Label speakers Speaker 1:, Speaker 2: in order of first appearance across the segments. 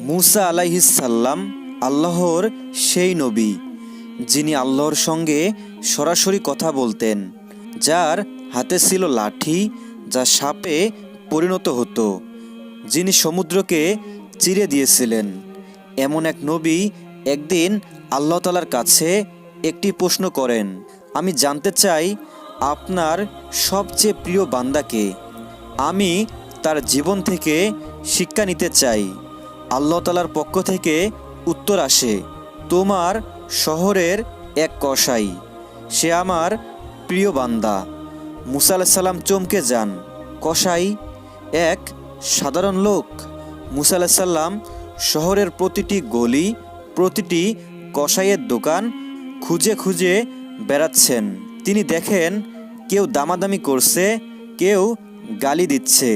Speaker 1: মুসা আলাইহিস সাল্লাম আল্লাহর সেই নবী, যিনি আল্লাহর সঙ্গে সরাসরি কথা বলতেন, যার হাতে ছিল লাঠি যা সাপে পরিণত হতো, যিনি সমুদ্রকে চিরে দিয়েছিলেন। এমন এক নবী একদিন আল্লাহ তাআলার কাছে একটি প্রশ্ন করেন, আমি জানতে চাই আপনার সবচেয়ে প্রিয় বান্দাকে, আমি তার জীবন থেকে শিক্ষা নিতে চাই। আল্লাহ তাআলার পক্ষ থেকে উত্তর আসে, তোমার শহরের এক কসাই, সে আমার প্রিয় বান্দা। মুসা আলাইহিস সালাম চমকে যান, কসাই এক সাধারণ লোক? মুসা আলাইহিস সালাম শহরের প্রতিটি গলি, প্রতিটি কসাইয়ের দোকান খুঁজে খুঁজে বেড়াচ্ছেন। তিনি দেখেন কেউ দামাদামি করছে, কেউ গালি দিচ্ছে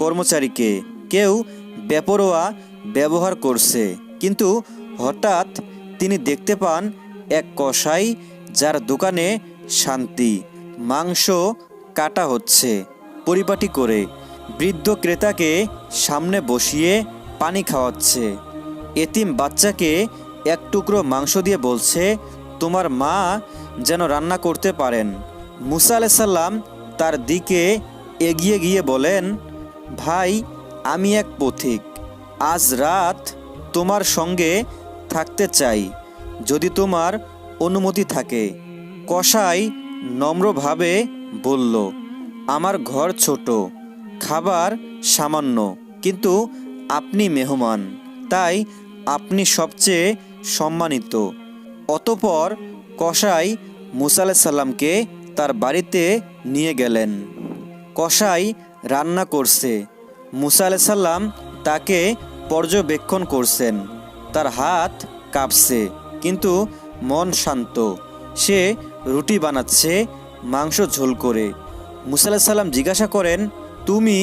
Speaker 1: কর্মচারীকে, কেউ বেপরোয়া ব্যবহার করছে। কিন্তু হঠাৎ তিনি দেখতে পান এক কসাই, যার দোকানে শান্তি, মাংস কাটা হচ্ছে পরিপাটি করে, বৃদ্ধ ক্রেতাকে সামনে বসিয়ে পানি খাওয়াচ্ছে, এতিম বাচ্চাকে এক টুকরো মাংস দিয়ে বলছে, তোমার মা যেন রান্না করতে পারেন। মুসা আলাইহিস সালাম তার দিকে এগিয়ে গিয়ে বলেন, ভাই, আমি এক পথিক, আজ রাত তোমার সঙ্গে থাকতে চাই, যদি তোমার অনুমতি থাকে। কসাই নম্রভাবে বলল, আমার ঘর ছোট, খাবার সামান্য, কিন্তু আপনি মেহমান, তাই আপনি সবচেয়ে সম্মানিত। অতঃপর কসাই মুসা আলাইহিস সালামকে তার বাড়িতে নিয়ে গেলেন। কসাই রান্না করছে, মুসা আলাইহিস সালাম তাকে পর্যবেক্ষণ করছেন। তার হাত কাঁপছে, কিন্তু মন শান্ত। সে রুটি বানাচ্ছে, মাংস ঝোল করে। মুসা আলাইহিস সালাম জিজ্ঞাসা করেন, তুমি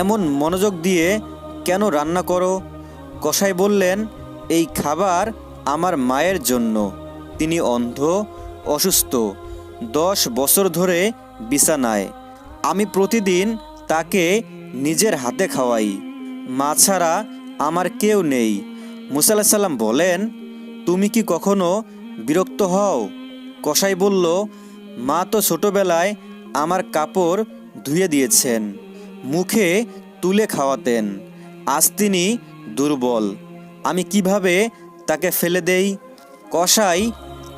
Speaker 1: এমন মনোযোগ দিয়ে কেন রান্না করো? কসাই বললেন, এই খাবার আমার মায়ের জন্য। তিনি অন্ধ, অসুস্থ, 10 বছর ধরে বিছানায়। আমি প্রতিদিন তাকে নিজের হাতে খাওয়াই, মা ছাড়া আমার কেউ নেই। মুসা আলাইহিস সালাম বলেন, তুমি কি কখনো বিরক্ত হও? কসাই বলল, মা তো ছোটবেলায় আমার কাপড় ধুয়ে দিয়েছেন, মুখে তুলে খাওয়াতেন। আজ তিনি দুর্বল, আমি কিভাবে তাকে ফেলে দেই? কসাই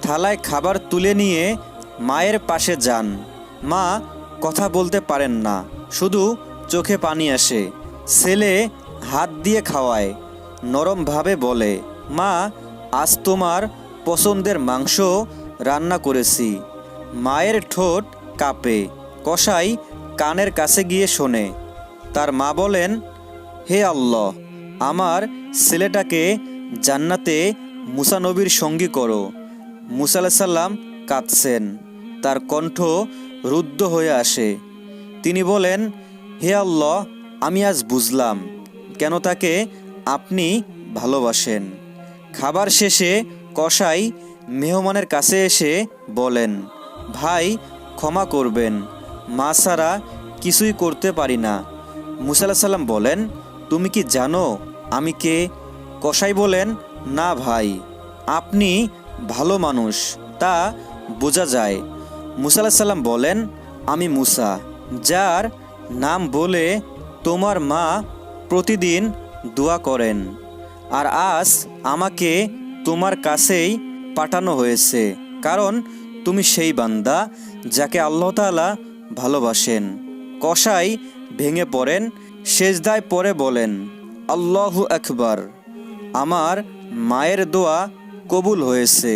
Speaker 1: থালায় খাবার তুলে নিয়ে মায়ের পাশে যান। মা কথা বলতে পারেন না, শুধু চোখে পানি আসে। ছেলে হাত দিয়ে খাওয়ায়, নরমভাবে বলে, মা, আজ তোমার পছন্দের মাংস রান্না করেছি। মায়ের ঠোঁট কাঁপে। কসাই কানের কাছে গিয়ে শোনে। তার মা বলেন, হে আল্লাহ, আমার ছেলেটাকে জান্নাতে মুসা নবীর সঙ্গী করো। মুসা আলাইহিস সালাম কাঁদছেন, তার কণ্ঠ রুদ্ধ হয়ে আসে। তিনি বলেন, হে আল্লাহ, আমি আজ বুঝলাম কেন তাকে আপনি ভালোবাসেন। খাবার শেষে কসাই মেহমানের কাছে এসে বলেন, ভাই, ক্ষমা করবেন, মা ছাড়া কিছুই করতে পারি না। মুসা আলাইহিস সালাম বলেন, তুমি কি জানো আমি কে? কসাই বলেন, না ভাই, আপনি ভালো মানুষ, তা বোঝা যায়। মুসা আলাইহিস সালাম বলেন, আমি মুসা, যার নাম বলে তোমার মা প্রতিদিন দোয়া করেন, আর আজ আমাকে তোমার কাছেই পাঠানো হয়েছে, কারণ তুমি সেই বান্দা যাকে আল্লাহ তাআলা ভালোবাসেন। কসাই ভেঙে পড়েন, সেজদায় পড়ে বলেন, আল্লাহু আকবার, আমার মায়ের দোয়া কবুল হয়েছে।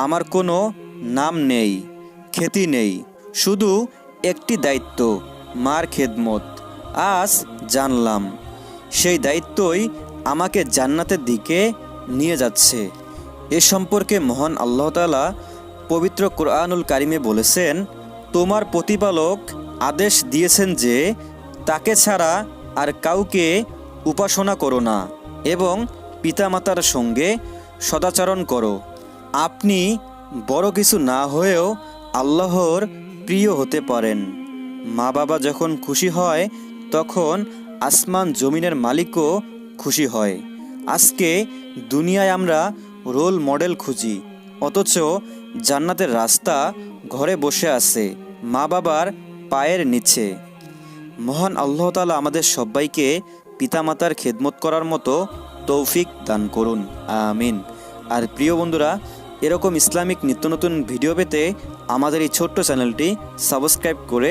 Speaker 1: আমার কোনো নাম নেই, খ্যাতি নেই, শুধু একটি দায়িত্ব, মার খেদমত। আজ জানলাম সেই দায়িত্বই আমাকে জান্নাতের দিকে নিয়ে যাচ্ছে। এ সম্পর্কে মহান আল্লাহ তাআলা পবিত্র কোরআনুল কারিমে বলেছেন, তোমার প্রতিপালক আদেশ দিয়েছেন যে তাকে ছাড়া আর কাউকে উপাসনা করো না এবং পিতামাতার সঙ্গে সদাচরণ করো। আপনি বড় কিছু না হয়েও আল্লাহর প্রিয় হতে পারেন। মা বাবা যখন খুশি হয়, তখন আসমান জমিনের মালিকও খুশি হয়। আজকে দুনিয়ায় আমরা রোল মডেল খুঁজি, অথচ জান্নাতের রাস্তা ঘরে বসে আছে, মা বাবার পায়ের নিচে। মহান আল্লাহ তাআলা আমাদের সবাইকে পিতামাতার খেদমত করার মতো তৌফিক দান করুন, আমিন। আর প্রিয় বন্ধুরা, এরকম ইসলামিক নিত্য নতুন ভিডিও পেতে আমাদের এই ছোট্ট চ্যানেলটি সাবস্ক্রাইব করে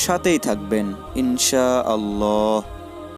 Speaker 1: সাথেই থাকবেন ইনশাআল্লাহ।